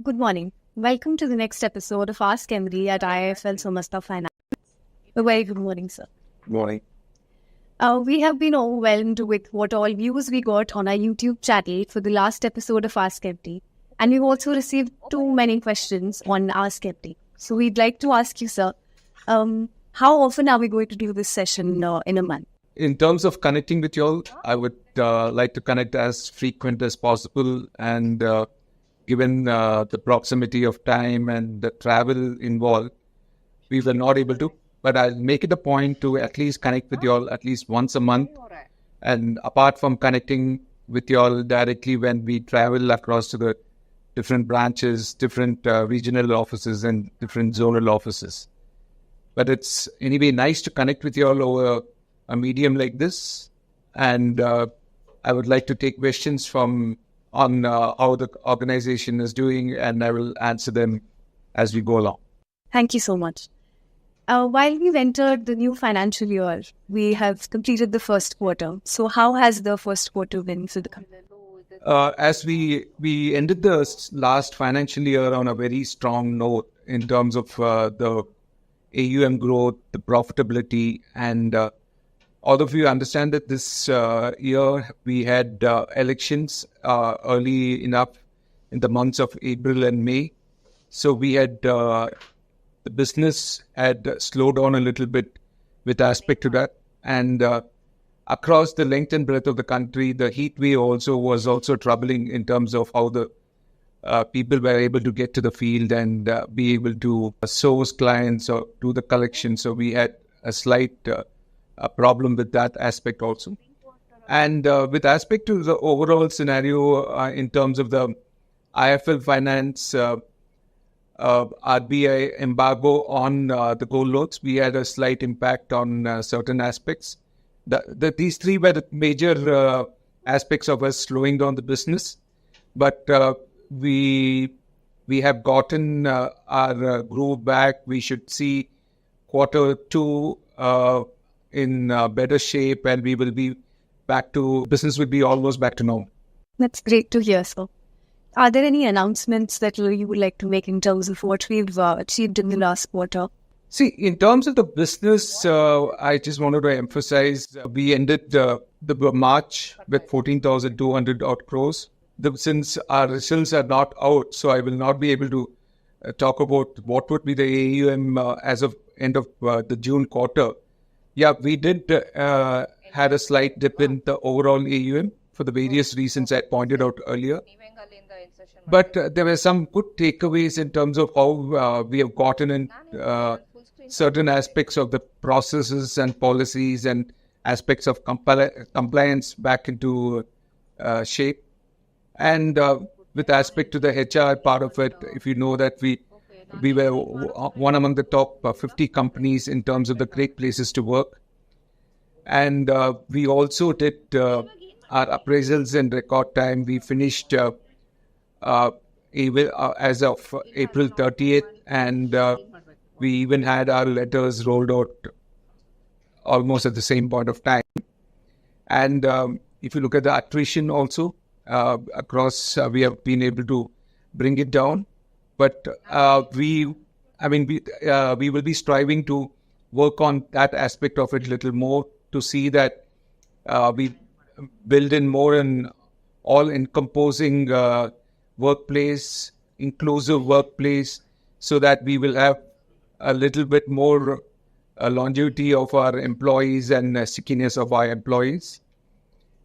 Good morning. Welcome to the next episode of Ask Emily at IIFL Somasta Finance. A very good morning, sir. Morning. We have been overwhelmed with what all views we got on our YouTube channel for the last episode of Ask Emily. And we've also received too many questions on Ask Emily. So we'd like to ask you, sir, how often are we going to do this session in a month? In terms of connecting with you all, I would like to connect as frequent as possible. And given the proximity of time and the travel involved, we were not able to. But I'll make it a point to at least connect with you all at least once a month. And apart from connecting with you all directly when we travel across to the different branches, different regional offices and different zonal offices. But it's anyway nice to connect with you all over a medium like this. And I would like to take questions on how the organization is doing, and I will answer them as we go along. Thank you so much. While we've entered the new financial year, we have completed the first quarter. So how has the first quarter been for the company? As we ended the last financial year on a very strong note in terms of the AUM growth, the profitability, and all of you understand that this year we had elections early enough in the months of April and May. So we had the business had slowed down a little bit with aspect to that. And across the length and breadth of the country, the heat wave was also troubling in terms of how the people were able to get to the field and be able to source clients or do the collection. So we had a slight problem with that aspect also. And with aspect to the overall scenario in terms of the IIFL Finance RBI embargo on the gold loans, we had a slight impact on certain aspects. These three were the major aspects of us slowing down the business. But we have gotten our groove back. We should see quarter two in better shape, and we will be business will be almost back to normal. That's great to hear, sir. Are there any announcements that you would like to make in terms of what we've achieved in the last quarter? See, in terms of the business, I just wanted to emphasize we ended the March with 14,200 odd crores. Since our results are not out, so I will not be able to talk about what would be the AUM as of end of the June quarter. Yeah, we did had a slight dip in the overall AUM for the various reasons I pointed out earlier. But there were some good takeaways in terms of how we have gotten in certain aspects of the processes and policies and aspects of compliance back into shape. And with aspect to the HR part of it, if you know that we were one among the top 50 companies in terms of the great places to work. And we also did our appraisals in record time. We finished as of April 30th, and we even had our letters rolled out almost at the same point of time. And if you look at the attrition also, across, we have been able to bring it down. But we will be striving to work on that aspect of it a little more to see that we build in more an all-encompassing workplace, inclusive workplace, so that we will have a little bit more longevity of our employees and stickiness of our employees.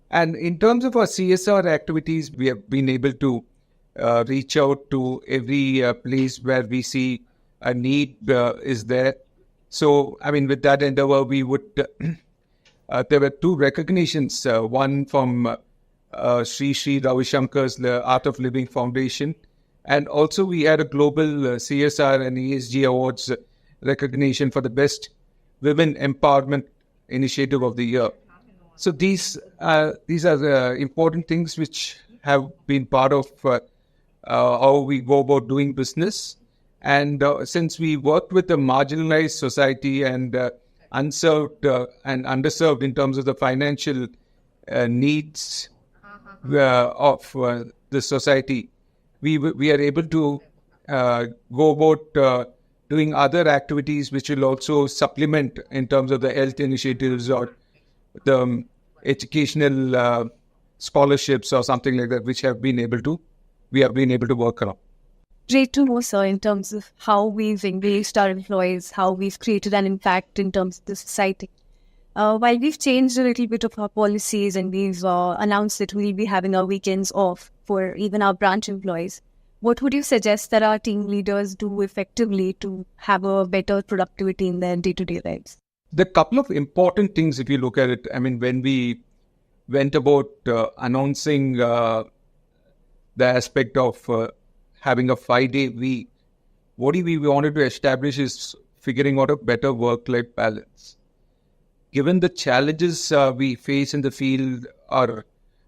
And in terms of our CSR activities, we have been able to reach out to every place where we see a need is there. So, with that endeavor, we would, there were two recognitions, one from Sri Ravi Shankar's Art of Living Foundation, and also we had a global CSR and ESG awards recognition for the best women empowerment initiative of the year. So these are the important things which have been part of how we go about doing business. And since we worked with a marginalized society and unserved and underserved in terms of the financial needs of the society, we are able to go about doing other activities which will also supplement in terms of the health initiatives or the educational scholarships or something like that, which we have been able to work around. Great to know, sir, in terms of how we've engaged our employees, how we've created an impact in terms of the society. While we've changed a little bit of our policies and we've announced that we'll be having our weekends off for even our branch employees, what would you suggest that our team leaders do effectively to have a better productivity in their day-to-day lives? The couple of important things, if you look at it, I mean, when we went about announcing the aspect of having a 5-day week, what we wanted to establish is figuring out a better work-life balance. Given the challenges we face in the field are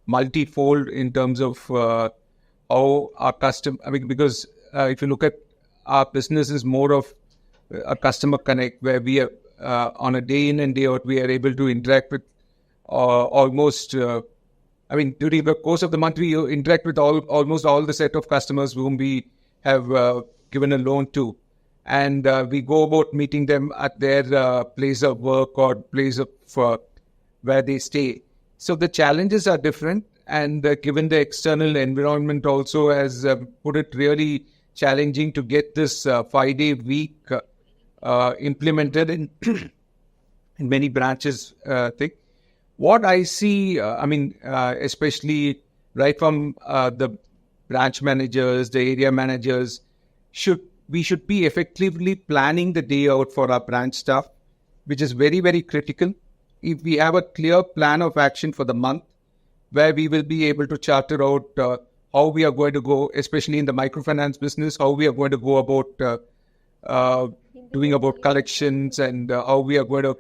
multifold in terms of how our because if you look at our business is more of a customer connect, where we are on a day in and day out, we are able to interact with almost, during the course of the month, we interact with almost all the set of customers whom we have given a loan to. And we go about meeting them at their place of work or place of where they stay. So the challenges are different. And given the external environment also has put it really challenging to get this 5-day week implemented in in many branches. What I see, especially right from the branch managers, the area managers, we should be effectively planning the day out for our branch staff, which is very, very critical. If we have a clear plan of action for the month, where we will be able to charter out how we are going to go, especially in the microfinance business, how we are going to go about doing about collections and how we are going to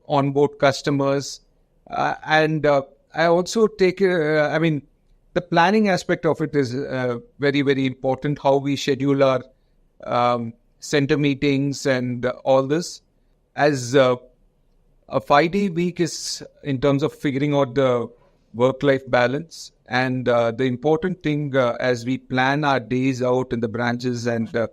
onboard customers. And I also take, the planning aspect of it is very, very important, how we schedule our center meetings and all this. As a 5-day week is in terms of figuring out the work-life balance. And the important thing as we plan our days out in the branches and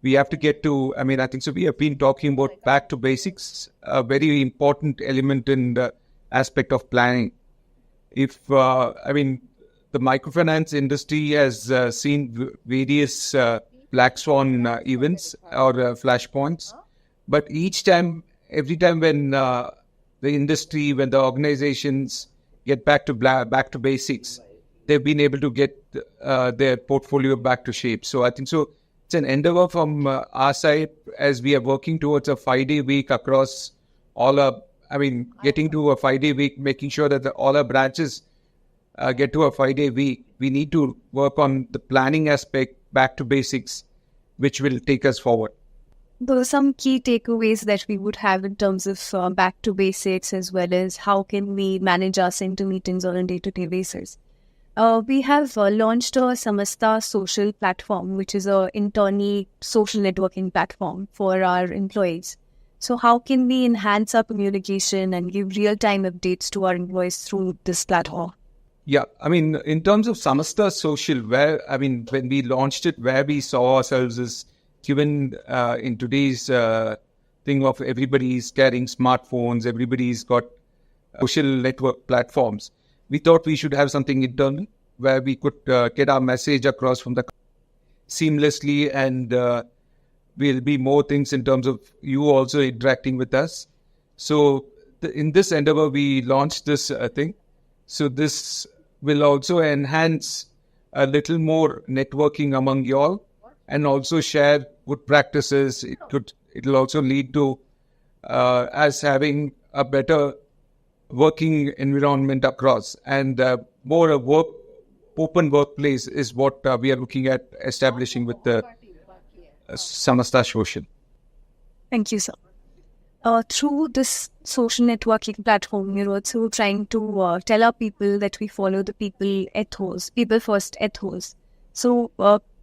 we have to get to, I think so we have been talking about back to basics, a very important element in the aspect of planning. If, the microfinance industry has seen various black swan events or flashpoints, but every time when the industry, when the organizations get back to basics, they've been able to get their portfolio back to shape. So I think so it's an endeavor from our side as we are working towards a 5-day week across all our, getting to a 5-day week, making sure that all our branches get to a 5-day week. We need to work on the planning aspect, back to basics, which will take us forward. Those are some key takeaways that we would have in terms of back to basics, as well as how can we manage our center meetings on a day-to-day basis. We have launched a Samasta social platform, which is an internal social networking platform for our employees. So how can we enhance our communication and give real-time updates to our employees through this platform? Yeah, in terms of Samasta Social, when we launched it, where we saw ourselves is given in today's thing of everybody's carrying smartphones, everybody's got social network platforms. We thought we should have something internal where we could get our message across from the seamlessly, and will be more things in terms of you also interacting with us. So in this endeavor, we launched this thing. So this will also enhance a little more networking among you all, and also share good practices. It'll also lead to us having a better working environment across, and more open workplace is what we are looking at establishing with the Samasta Social. Thank you, sir. Through this social networking platform, we're also trying to tell our people that we follow the people first ethos. So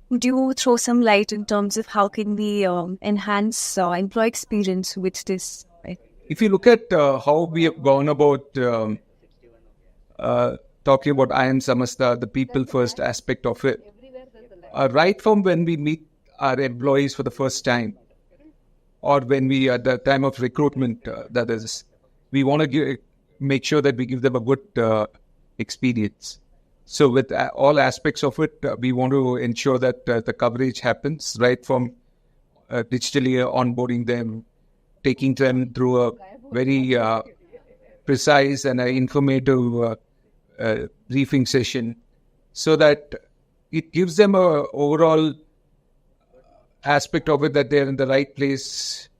could you throw some light in terms of how can we enhance employee experience with this? Right? If you look at how we have gone about talking about I Am Samasta, the people first aspect of it, Right from when we meet our employees for the first time, or when we at the time of recruitment, that is, we want to make sure that we give them a good experience. So with all aspects of it, we want to ensure that the coverage happens right from digitally onboarding them, taking them through a very precise and informative briefing session, so that it gives them a overall aspect of it that they're in the right place,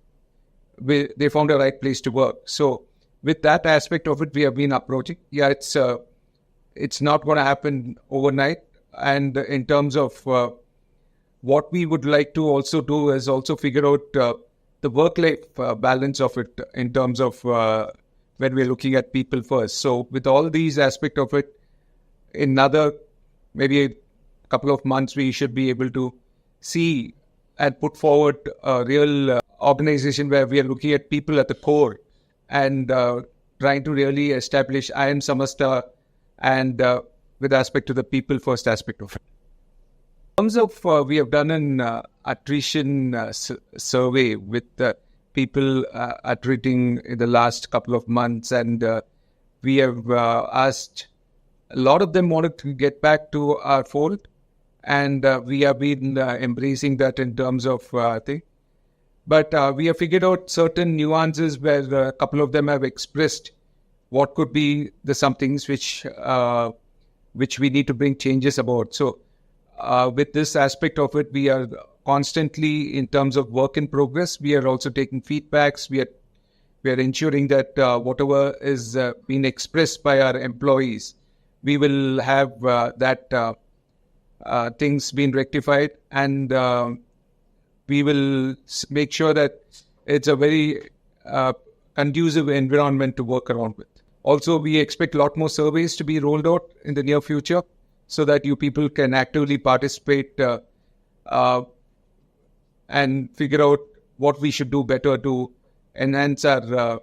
they found the right place to work. So with that aspect of it, we have been approaching. Yeah, it's not going to happen overnight. And in terms of what we would like to also do is also figure out the work-life balance of it in terms of when we're looking at people first. So with all these aspects of it, in another maybe a couple of months, we should be able to see and put forward a real organization where we are looking at people at the core and trying to really establish IIM Samasta and with respect to the people first aspect of it. In terms of, we have done an attrition survey with people attriting in the last couple of months, and we have asked, a lot of them wanted to get back to our fold, and we have been embracing that in terms of thing. But we have figured out certain nuances where a couple of them have expressed what could be the some things which we need to bring changes about. So with this aspect of it, we are constantly in terms of work in progress. We are also taking feedbacks. We are ensuring that whatever is being expressed by our employees, we will have that things being rectified, and we will make sure that it's a very conducive environment to work around with. Also, we expect a lot more surveys to be rolled out in the near future so that you people can actively participate and figure out what we should do better to enhance our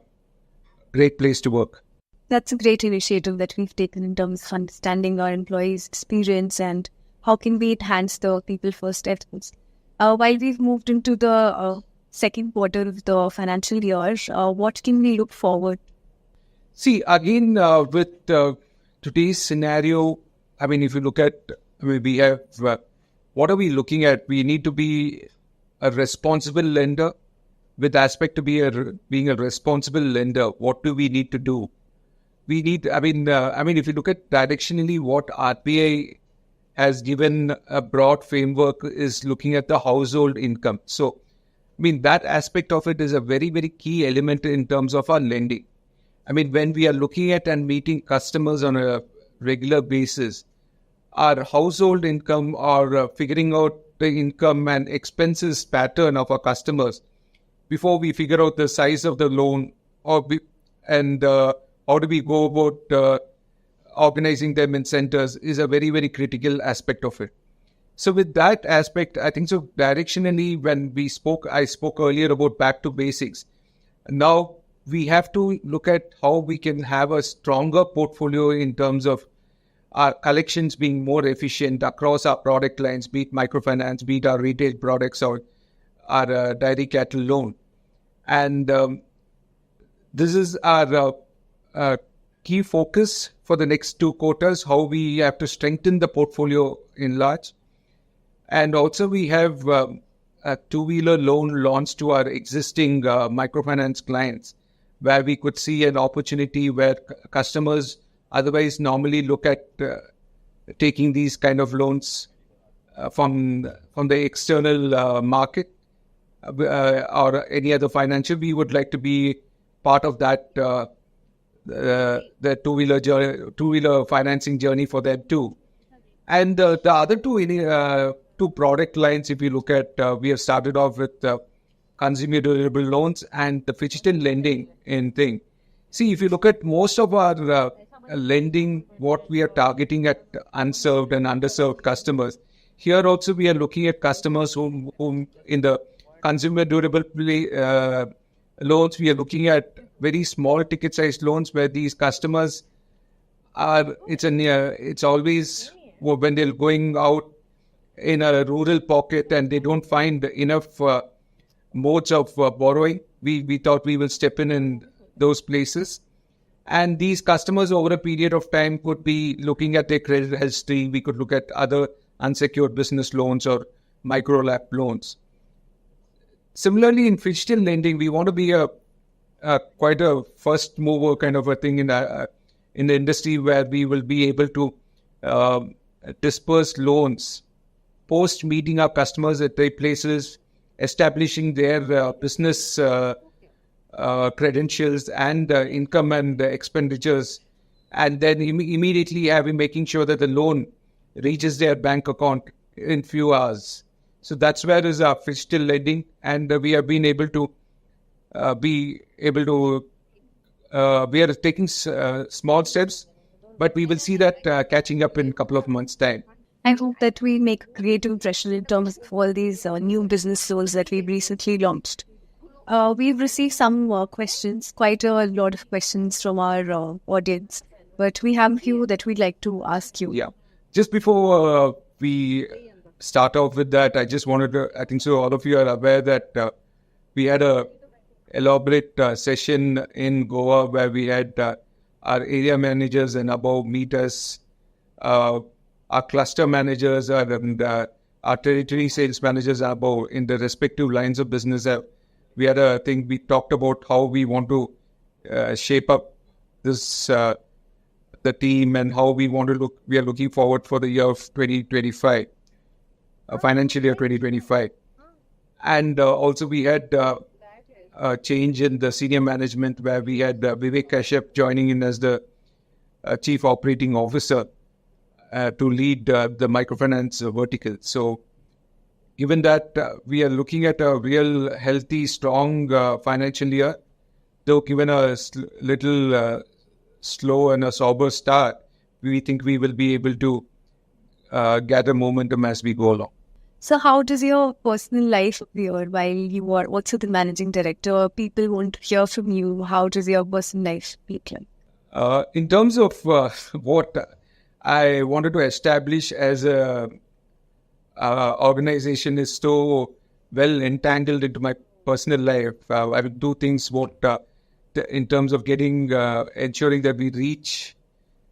great place to work. That's a great initiative that we've taken in terms of understanding our employees' experience and how can we enhance the people first efforts. While we've moved into the second quarter of the financial year, what can we look forward? See, again, with today's scenario, I mean, if you look at, we have, what are we looking at? We need to be a responsible lender. With aspect to being a responsible lender, what do we need to do? We need, if you look at directionally what RBI has given a broad framework is looking at the household income. So, that aspect of it is a very, very key element in terms of our lending. When we are looking at and meeting customers on a regular basis, our household income or figuring out the income and expenses pattern of our customers before we figure out the size of the loan and how do we go about organizing them in centers is a very, very critical aspect of it. So with that aspect, I think so directionally when I spoke earlier about back to basics. Now we have to look at how we can have a stronger portfolio in terms of our collections being more efficient across our product lines, be it microfinance, be it our retail products or our dairy cattle loan. And this is our key focus for the next 2 quarters, how we have to strengthen the portfolio in large. And also we have a two-wheeler loan launched to our existing microfinance clients, where we could see an opportunity where customers otherwise normally look at taking these kind of loans from the external market or any other financial. We would like to be part of that the two-wheeler financing journey for them too. And the other two product lines, if you look at, we have started off with consumer durable loans and the digital lending in thing. See, if you look at most of our lending, what we are targeting at unserved and underserved customers. Here also we are looking at customers whom in the consumer durable loans, we are looking at very small ticket size loans where these customers are, it's always when they're going out in a rural pocket and they don't find enough modes of borrowing, we thought we will step in those places. And these customers over a period of time could be looking at their credit history. We could look at other unsecured business loans or micro LAP loans. Similarly, in digital lending, we want to be quite a first mover kind of a thing in the industry, where we will be able to disperse loans post meeting our customers at their places, establishing their business credentials and income and expenditures, and then immediately making sure that the loan reaches their bank account in few hours. So that's where is our digital lending, and we have been able to we are taking small steps, but we will see that catching up in a couple of months' time. I hope that we make a great impression in terms of all these new business loans that we've recently launched. We've received some questions, quite a lot of questions from our audience, but we have a few that we'd like to ask you. Yeah. Just before we start off with that, I just wanted to, I think so all of you are aware that we had a elaborate session in Goa where we had our area managers and above meet us, our cluster managers and our territory sales managers and above in the respective lines of business. We had a thing, we talked about how we want to shape up this the team and how we want to look. We are looking forward for the year of 2025, financial year 2025. And also we had a change in the senior management where we had Vivek Kashyap joining in as the Chief Operating Officer to lead the microfinance vertical. So given that we are looking at a real healthy, strong financial year, though given a little slow and a sober start, we think we will be able to gather momentum as we go along. So how does your personal life appear while you are also the managing director? People want to hear from you. How does your personal life look like? In terms of what I wanted to establish as a organization is so well entangled into my personal life. I will do things in terms of getting, ensuring that we reach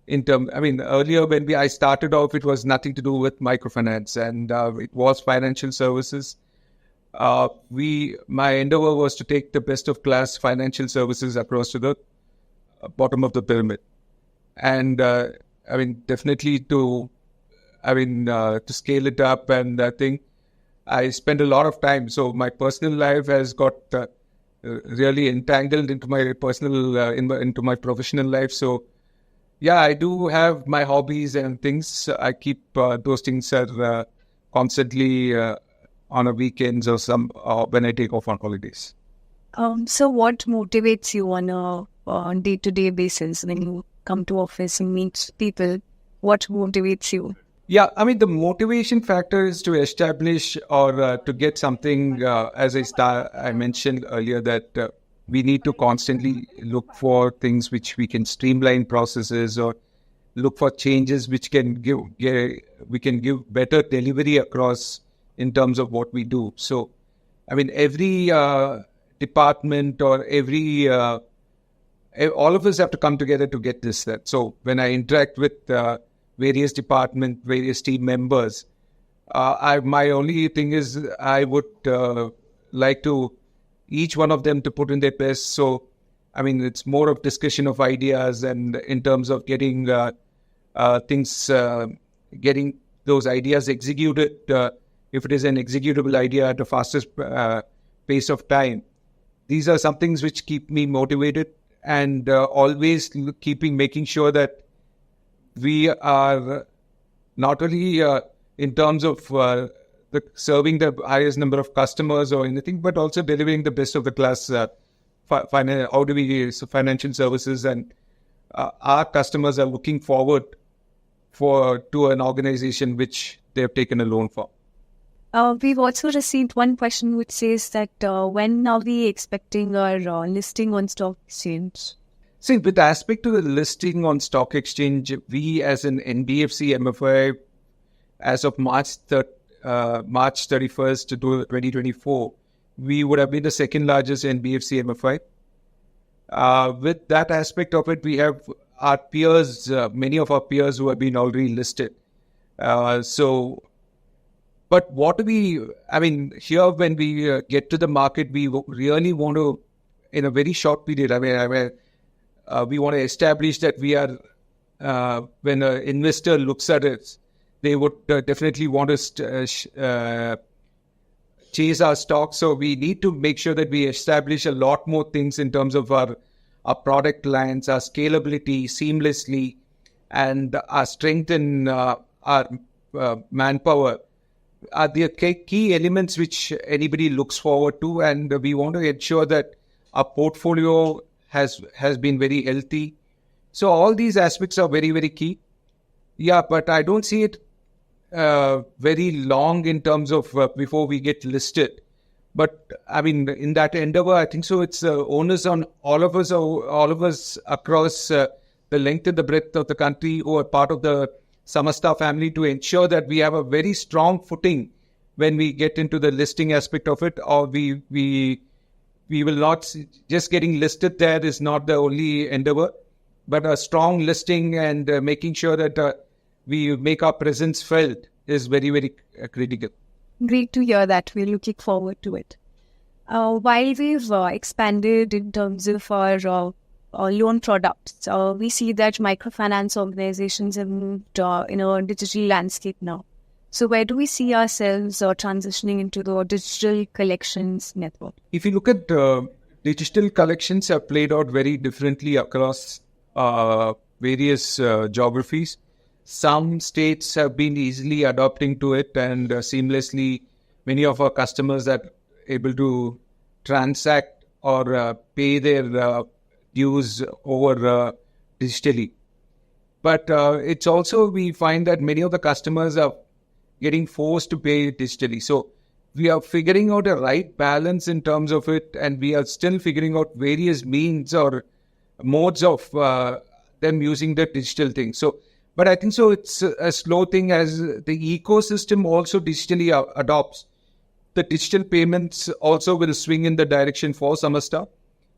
earlier when I started off, it was nothing to do with microfinance and it was financial services. My endeavor was to take the best of class financial services across to the bottom of the pyramid. And definitely to scale it up, and I think I spend a lot of time. So my personal life has got really entangled into my personal, into my professional life. So yeah, I do have my hobbies and things. I keep those things are constantly on a weekends or when I take off on holidays. So what motivates you on day-to-day basis when you come to office and meet people? What motivates you? Yeah, the motivation factor is to establish or to get something, as I mentioned earlier, that we need to constantly look for things which we can streamline processes or look for changes which can we can give better delivery across in terms of what we do. So, every department or all of us have to come together to get this. So when I interact with various departments, various team members, my only thing is I would like to each one of them to put in their best. So, it's more of discussion of ideas and in terms of getting things, getting those ideas executed. If it is an executable idea at the fastest pace of time, these are some things which keep me motivated and always making sure that we are not only in terms of serving the highest number of customers or anything, but also delivering the best of the class financial services, and our customers are looking forward to an organization which they have taken a loan for. We've also received one question which says that when are we expecting our listing on stock exchange? See, with aspect to the listing on stock exchange, we as an NBFC MFI, as of March March 31st to 2024, we would have been the second largest NBFC MFI. With that aspect of it, we have our peers, many of our peers who have been already listed. But what do we, I mean, here when we get to the market, we really want to, in a very short period, we want to establish that we are, when an investor looks at it, they would definitely want to chase our stock. So we need to make sure that we establish a lot more things in terms of our product lines, our scalability seamlessly, and our strength in our manpower are the key elements which anybody looks forward to. And we want to ensure that our portfolio has been very healthy. So all these aspects are very, very key. Yeah, but I don't see it very long in terms of before we get listed. But I mean, in that endeavor, I think so. It's onus on all of us across the length and the breadth of the country who are part of the Samasta family to ensure that we have a very strong footing when we get into the listing aspect of it, or we will not just getting listed there is not the only endeavor, but a strong listing and making sure that we make our presence felt is very, very critical. Great to hear that. We're looking forward to it. While we've expanded in terms of our loan products, we see that microfinance organizations have moved in a digital landscape now. So where do we see ourselves transitioning into the digital collections network? If you look at digital collections have played out very differently across various geographies. Some states have been easily adopting to it, and seamlessly many of our customers are able to transact or pay their dues over digitally. But it's also, we find that many of the customers are getting forced to pay digitally. So we are figuring out a right balance in terms of it, and we are still figuring out various means or modes of them using the digital thing. So, but I think so it's a slow thing as the ecosystem also digitally adopts. The digital payments also will swing in the direction for Samasta.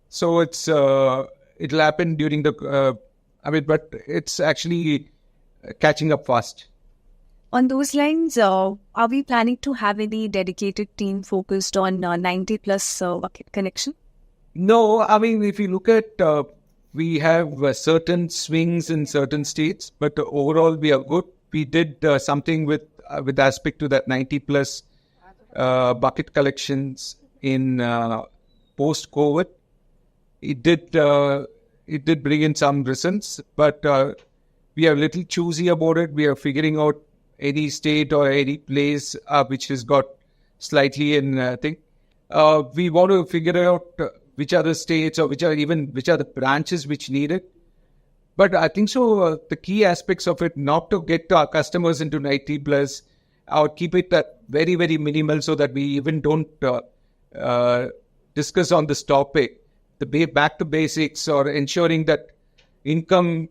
So it'll happen during the, but it's actually catching up fast. On those lines, are we planning to have any dedicated team focused on 90 plus bucket connection? No, I mean, if you look at, we have certain swings in certain states, but overall we are good. We did something with aspect to that 90 plus bucket collections in post-COVID. It did bring in some results, but we are a little choosy about it. We are figuring out any state or any place which has got slightly in thing. We want to figure out which are the states or which are the branches which need it. But I think so the key aspects of it, not to get our customers into 90 plus, or keep it at very, very minimal so that we even don't discuss on this topic. The back to basics, or ensuring that income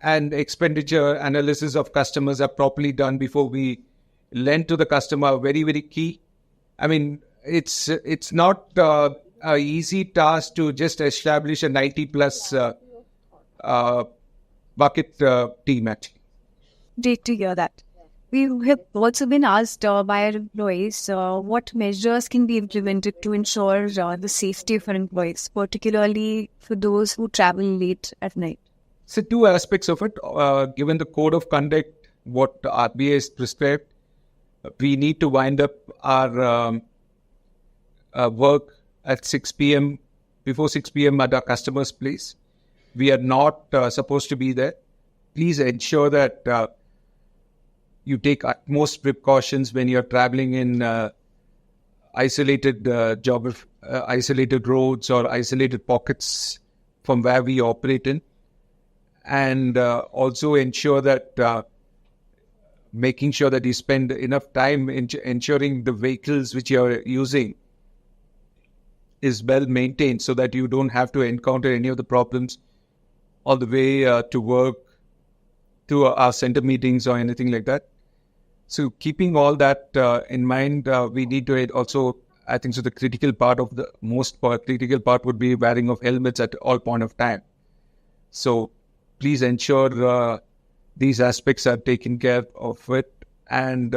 and expenditure analysis of customers are properly done before we lend to the customer, very, very key. I mean, it's not a easy task to just establish a 90 plus bucket team actually. Great to hear that. We have also been asked by our employees what measures can be implemented to ensure the safety of our employees, particularly for those who travel late at night. So two aspects of it. Given the code of conduct, what RBI has prescribed, we need to wind up our work at 6 p.m. before 6 p.m. at our customer's place. We are not supposed to be there. Please ensure that you take utmost precautions when you're traveling in isolated roads or isolated pockets from where we operate in. And also ensure that making sure that you spend enough time ensuring the vehicles which you're using is well maintained so that you don't have to encounter any of the problems all the way to work, to our center meetings or anything like that. So keeping all that in mind, we need to also, I think, so the critical part of the critical part would be wearing of helmets at all point of time. So please ensure these aspects are taken care of it, and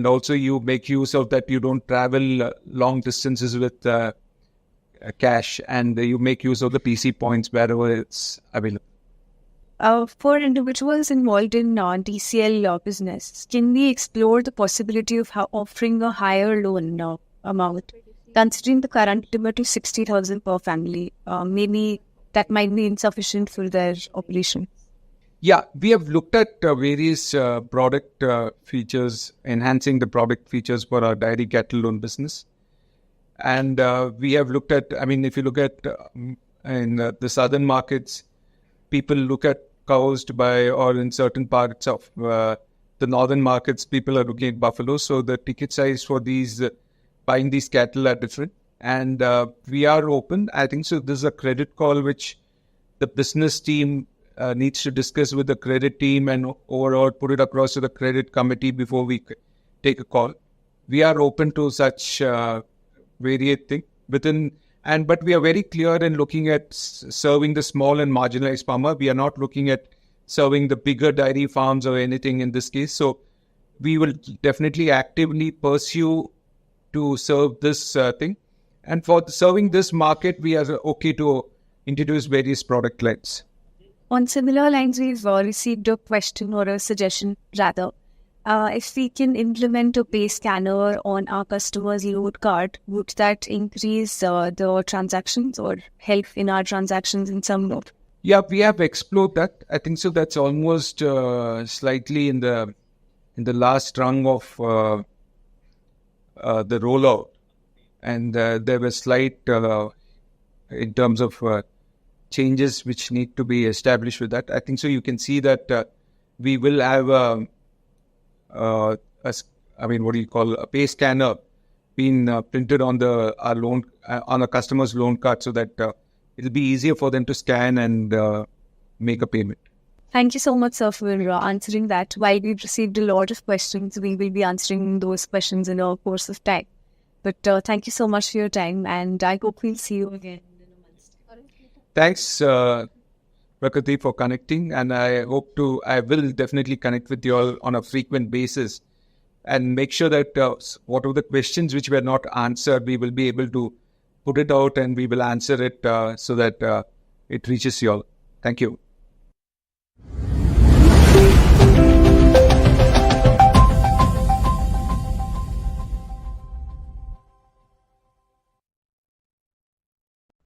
also you make use of that. You don't travel long distances with cash, and you make use of the PC points wherever it's available. For individuals involved in DCL business, can we explore the possibility of offering a higher loan amount, considering the current limit of 60,000 per family? Maybe that might be insufficient for their operation. Yeah, we have looked at various product features, enhancing the product features for our dairy cattle loan business. And we have looked at, I mean, if you look at in the southern markets, people look at cows to buy, or in certain parts of the northern markets, people are looking at buffalo. So the ticket size for these buying these cattle are different. And we are open. I think so. This is a credit call which the business team needs to discuss with the credit team and overall put it across to the credit committee before we take a call. We are open to such various things but we are very clear in looking at serving the small and marginalized farmer. We are not looking at serving the bigger dairy farms or anything in this case. So we will definitely actively pursue to serve this thing. And for serving this market, we are okay to introduce various product lines. On similar lines, we've received a question or a suggestion rather. If we can implement a pay scanner on our customer's load card, would that increase the transactions or help in our transactions in some way? Yeah, we have explored that. I think so. That's almost slightly in the last rung of the rollout, and there were slight in terms of changes which need to be established with that. I think so. You can see that we will have a pay scanner being printed on our loan on a customer's loan card, so that it'll be easier for them to scan and make a payment. Thank you so much, sir, for answering that. While we've received a lot of questions, we will be answering those questions in a course of time. But thank you so much for your time, and I hope we'll see you again in a month's time. Thanks, Prakriti, for connecting, and I will definitely connect with you all on a frequent basis and make sure that whatever the questions which were not answered, we will be able to put it out and we will answer it so that it reaches you all. Thank you.